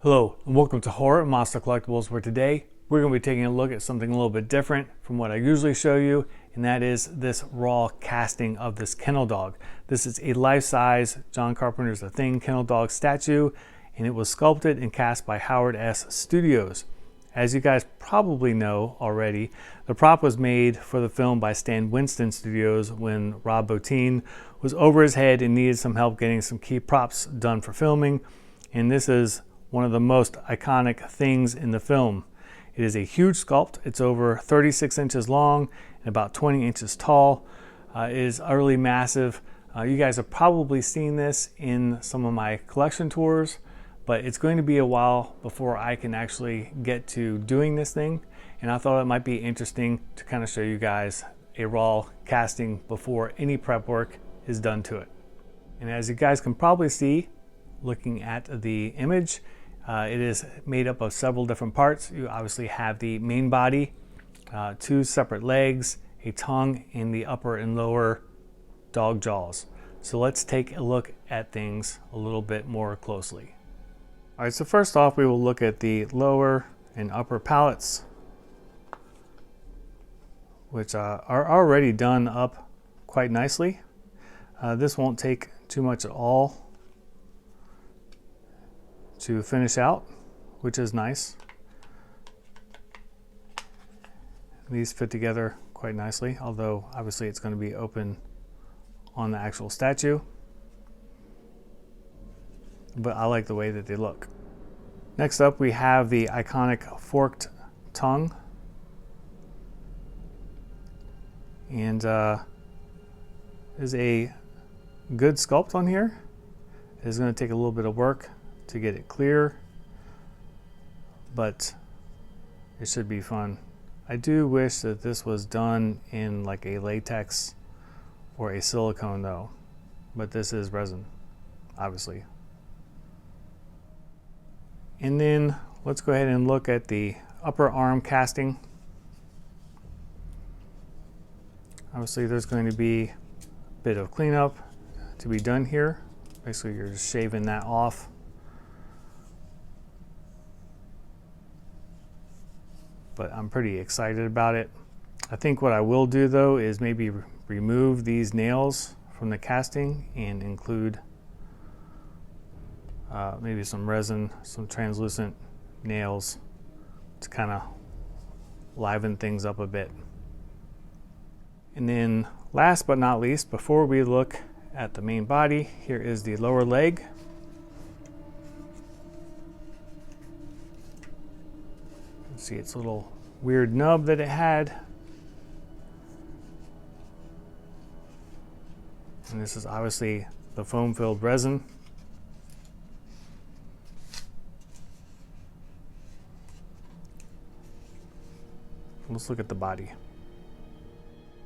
Hello and welcome to Horror Monster Collectibles, where today we're going to be taking a look at something a little bit different from what I usually show you, and that is this raw casting of this Kennel Dog. This is a life-size John Carpenter's The Thing Kennel Dog statue, and it was sculpted and cast by Howard S. Studios. As you guys probably know already, the prop was made for the film by Stan Winston Studios when Rob Bottin was over his head and needed some help getting some key props done for filming, and this is one of the most iconic things in the film. It is a huge sculpt. It's over 36 inches long and about 20 inches tall. It is utterly massive. You guys have probably seen this in some of my collection tours, but it's going to be a while before I can actually get to doing this thing. And I thought it might be interesting to kind of show you guys a raw casting before any prep work is done to it. And as you guys can probably see, looking at the image, it is made up of several different parts. You obviously have the main body, two separate legs, a tongue, and the upper and lower dog jaws. So let's take a look at things a little bit more closely. All right, so first off, we will look at the lower and upper palates, which are already done up quite nicely. This won't take too much at all to finish out, which is nice. These fit together quite nicely, although obviously it's going to be open on the actual statue. But I like the way that they look. Next up, we have the iconic forked tongue. And there's a good sculpt on here. It's going to take a little bit of work to get it clear, but it should be fun. I do wish that this was done in like a latex or a silicone though, but this is resin, obviously. And then let's go ahead and look at the upper arm casting. Obviously there's going to be a bit of cleanup to be done here. Basically you're just shaving that off. But I'm pretty excited about it. I think what I will do though is maybe remove these nails from the casting and include maybe some resin, some translucent nails to kind of liven things up a bit. And then last but not least, before we look at the main body, here is the lower leg. See its little weird nub that it had. And this is obviously the foam filled resin. Let's look at the body.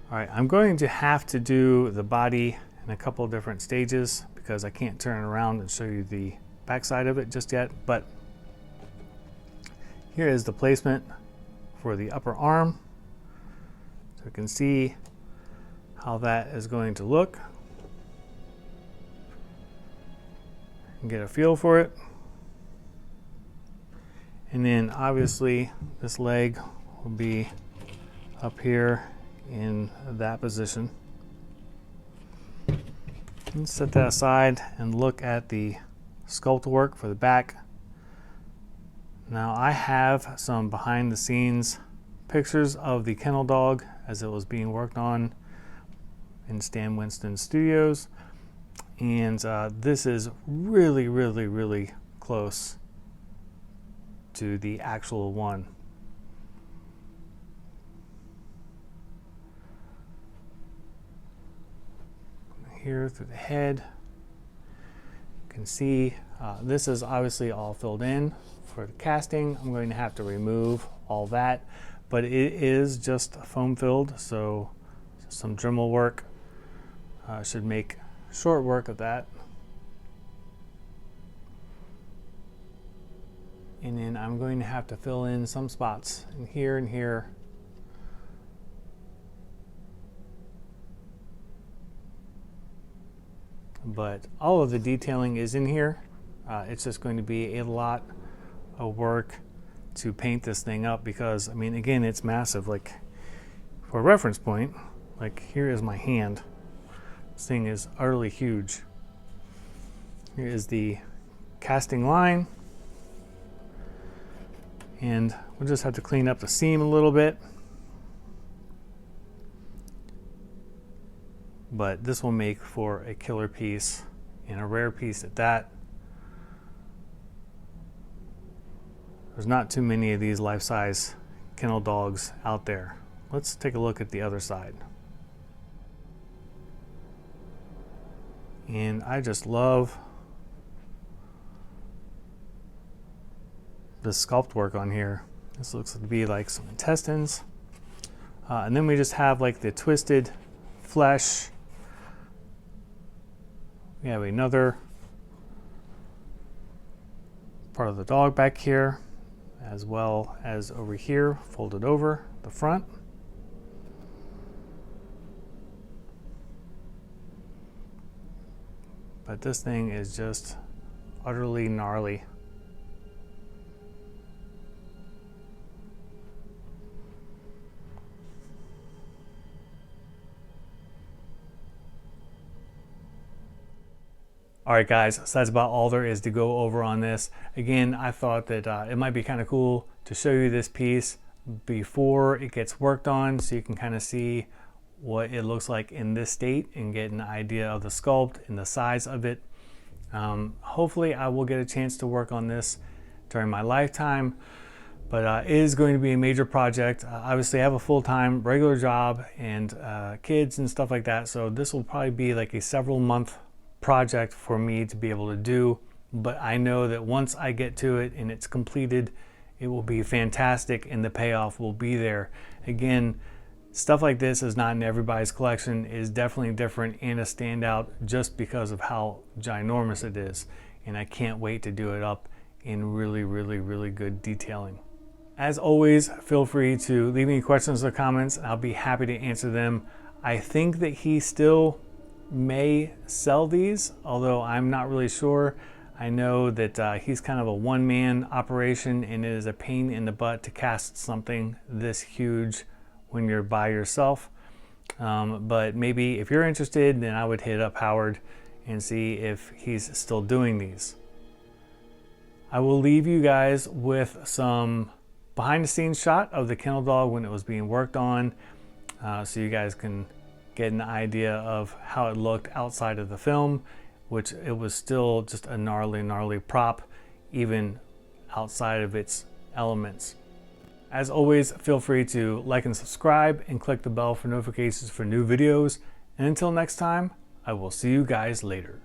All right, I'm going to have to do the body in a couple of different stages because I can't turn it around and show you the backside of it just yet, but here is the placement for the upper arm. So you can see how that is going to look and get a feel for it. And then obviously this leg will be up here in that position. Let's set that aside and look at the sculpt work for the back. Now I have some behind the scenes pictures of the Kennel Dog as it was being worked on in Stan Winston Studios, and this is really close to the actual one. Here through the head, you can see this is obviously all filled in. For the casting, I'm going to have to remove all that, but it is just foam filled, so some Dremel work should make short work of that. And then I'm going to have to fill in some spots in here and here. But all of the detailing is in here. It's just going to be a lot of work to paint this thing up because, I mean, again, it's massive. Like, for a reference point, like here is my hand. This thing is utterly huge. Here is the casting line. And we'll just have to clean up the seam a little bit. But this will make for a killer piece and a rare piece at that. There's not too many of these life-size kennel dogs out there. Let's take a look at the other side. And I just love the sculpt work on here. This looks to be like some intestines. And then we just have like the twisted flesh. We have another part of the dog back here, as well as over here, folded over the front. But this thing is just utterly gnarly. Alright guys, so that's about all there is to go over on this. Again, I thought that it might be kind of cool to show you this piece before it gets worked on so you can kind of see what it looks like in this state and get an idea of the sculpt and the size of it. Hopefully I will get a chance to work on this during my lifetime, but it is going to be a major project. Obviously I have a full-time regular job and kids and stuff like that, so this will probably be like a several month project for me to be able to do, but I know that once I get to it and it's completed, it will be fantastic and the payoff will be there. Again, stuff like this is not in everybody's collection. It is definitely different and a standout just because of how ginormous it is, and I can't wait to do it up in really good detailing. As always, feel free to leave any questions or comments. I'll be happy to answer them. I think that he still may sell these, although I'm not really sure. I know that he's kind of a one-man operation, and it is a pain in the butt to cast something this huge when you're by yourself. But maybe if you're interested, then I would hit up Howard and see if he's still doing these. I will leave you guys with some behind-the-scenes shot of the kennel dog when it was being worked on, so you guys can get an idea of how it looked outside of the film, which it was still just a gnarly prop, even outside of its elements. As always, feel free to like and subscribe and click the bell for notifications for new videos. And until next time, I will see you guys later.